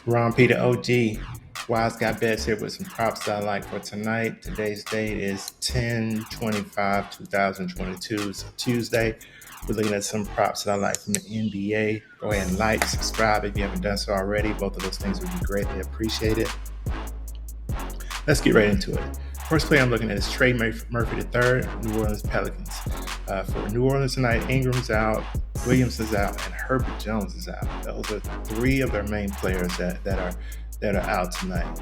Ron Peter OG, WiseGuyBets here with some props that I like for tonight. Today's date is 10/25/2022. It's Tuesday. We're looking at some props that I like from the NBA. Go ahead and like, subscribe if you haven't done so already. Both of those things would be greatly appreciated. Let's get right into it. First player I'm looking at is Trey Murphy III, New Orleans Pelicans. For New Orleans tonight, Ingram's out, Williams is out, and Herbert Jones is out. Those are three of their main players that are out tonight.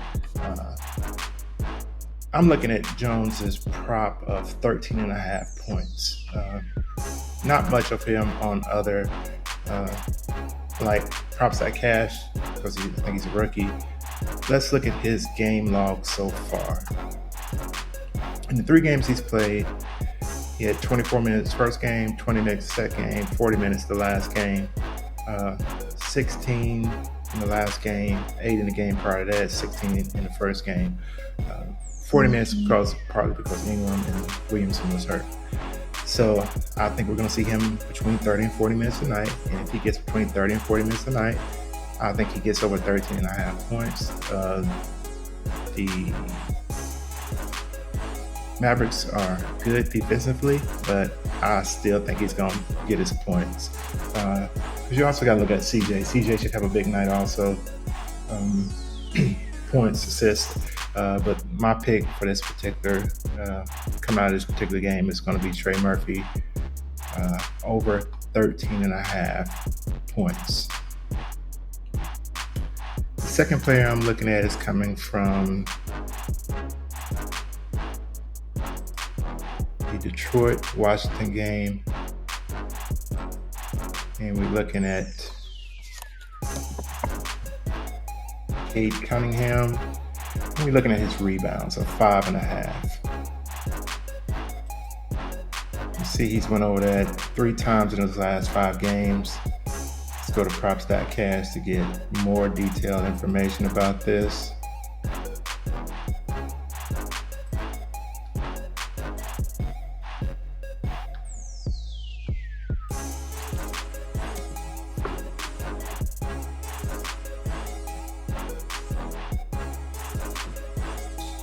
I'm looking at Jones's prop of 13.5 points. Not much of him on other like props.cash because I think he's a rookie. Let's look at his game log so far. In the 3 games he's played, he had 24 minutes first game, 20 minutes second game, 40 minutes the last game, 16 in the last game, 8 in the game prior to that, 16 in the first game. 40 minutes partly because Ingram and Williamson was hurt. So I think we're going to see him between 30 and 40 minutes tonight. And if he gets between 30 and 40 minutes tonight, I think he gets over 13.5 points. The Mavericks are good defensively, but I still think he's going to get his points. Because you also got to look at CJ. CJ should have a big night also. Points, assists. But my pick for this particular, come out of this particular game is going to be Trey Murphy, over 13.5 points. The second player I'm looking at is coming from the Detroit-Washington game. And we're looking at Cade Cunningham. We're looking at his rebounds of 5.5. You see he's went over that 3 times in his last 5 games. Let's go to props.cash to get more detailed information about this.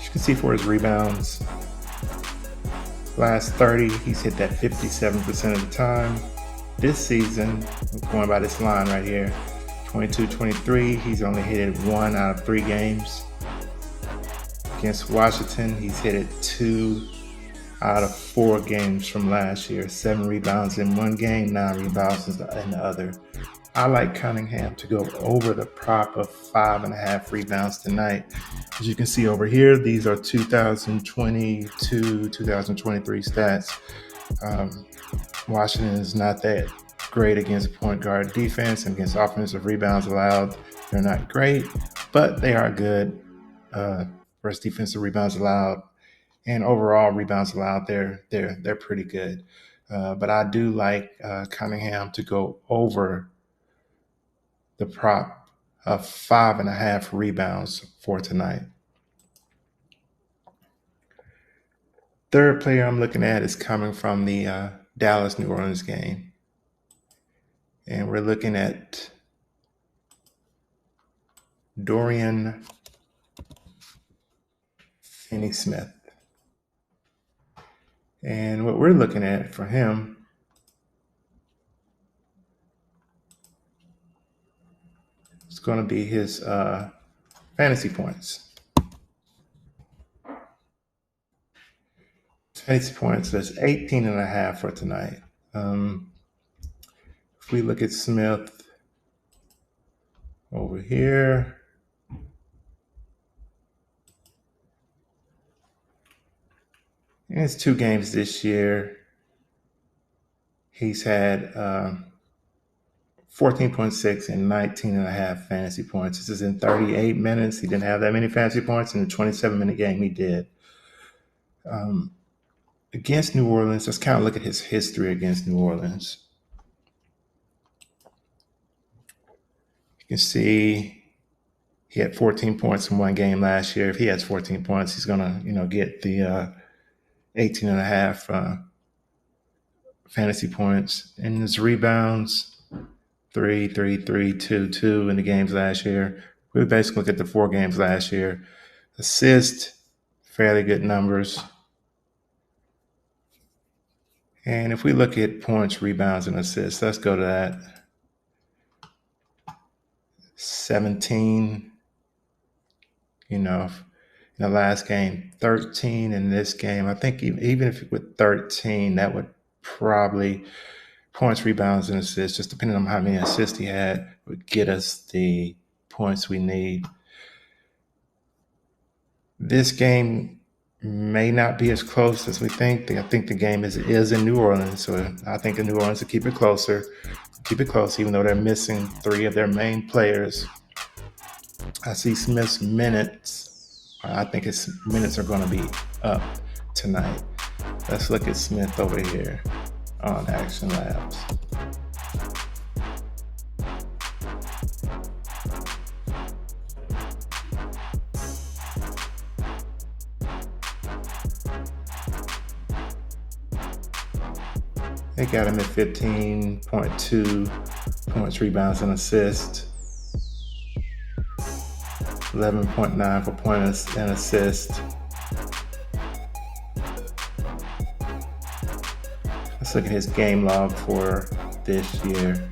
You can see for his rebounds, last 30, he's hit that 57% of the time. This season, going by this line right here, 22-23, he's only hit it 1 out of 3 games. Against Washington, he's hit it 2 out of 4 games from last year. 7 rebounds in 1 game, 9 rebounds in the other. I like Cunningham to go over the prop of 5.5 rebounds tonight. As you can see over here, these are 2022, 2023 stats. Washington is not that great against point guard defense and against offensive rebounds allowed. They're not great, but they are good versus defensive rebounds allowed, and overall rebounds allowed. They're pretty good. But I do like Cunningham to go over the prop of 5.5 rebounds for tonight. Third player I'm looking at is coming from the Dallas-New Orleans game. And we're looking at Dorian Finney-Smith. And what we're looking at for him is going to be his fantasy points. Fantasy points, that's 18.5 for tonight. If we look at Smith over here, in his 2 games this year, he's had 14.6 and 19.5 fantasy points. This is in 38 minutes. He didn't have that many fantasy points. In the 27-minute game, he did. Against New Orleans, let's kind of look at his history against New Orleans. You can see he had 14 points in 1 game last year. If he has 14 points, he's going to, get the 18.5 fantasy points. And his rebounds, 3, 3, 3, 2, 2 in the games last year. We basically look at the 4 games last year. Assist, fairly good numbers. And if we look at points, rebounds, and assists, let's go to that. 17, in the last game, 13 in this game. I think even if with 13, that would probably, points, rebounds, and assists, just depending on how many assists he had, would get us the points we need. This game may not be as close as we think. I think the game is in New Orleans, so I think the New Orleans will keep it close, even though they're missing 3 of their main players. I see Smith's minutes. I think his minutes are going to be up tonight. Let's look at Smith over here on Action Labs. They got him at 15.2 points, rebounds, and assists. 11.9 for points and assists. Let's look at his game log for this year.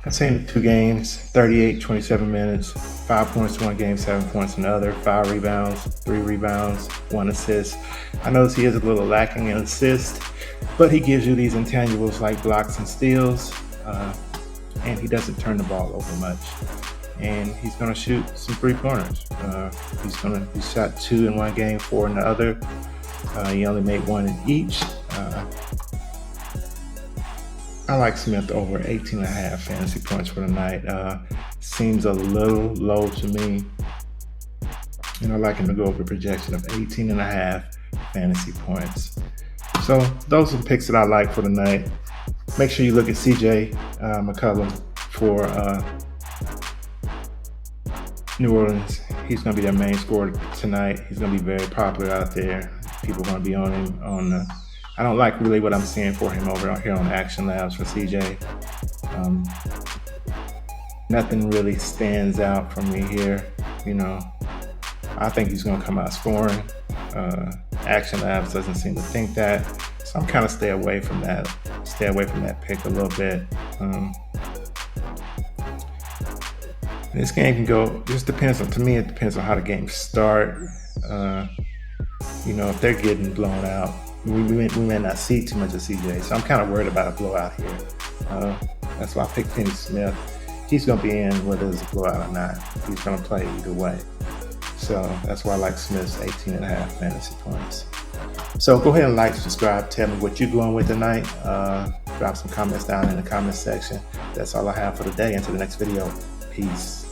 I've seen 2 games, 38, 27 minutes, 5 points one game, 7 points another, 5 rebounds, 3 rebounds, 1 assist. I notice he is a little lacking in assists, but he gives you these intangibles like blocks and steals, and he doesn't turn the ball over much. And he's going to shoot some 3-pointers. He shot 2 in one game, 4 in the other. He only made 1 in each. I like Smith over 18.5 fantasy points for the night. Seems a little low to me. And I like him to go over a projection of 18.5 fantasy points. So those are the picks that I like for the night. Make sure you look at CJ McCollum for New Orleans. He's going to be their main scorer tonight. He's going to be very popular out there. People are going to be on him. I don't like really what I'm seeing for him over here on Action Labs for CJ. Nothing really stands out for me here. I think he's going to come out scoring. Action Labs doesn't seem to think that. So I'm kind of stay away from that pick a little bit. This game can go, just depends on, to me, it depends on how the games start. If they're getting blown out, we may not see too much of CJ. So I'm kind of worried about a blowout here. That's why I picked Finney Smith. He's going to be in whether it's a blowout or not. He's going to play either way. So that's why I like Smith's 18.5 fantasy points. So go ahead and like, subscribe, tell me what you're going with tonight. Drop some comments down in the comment section. That's all I have for today. Until the next video. Peace.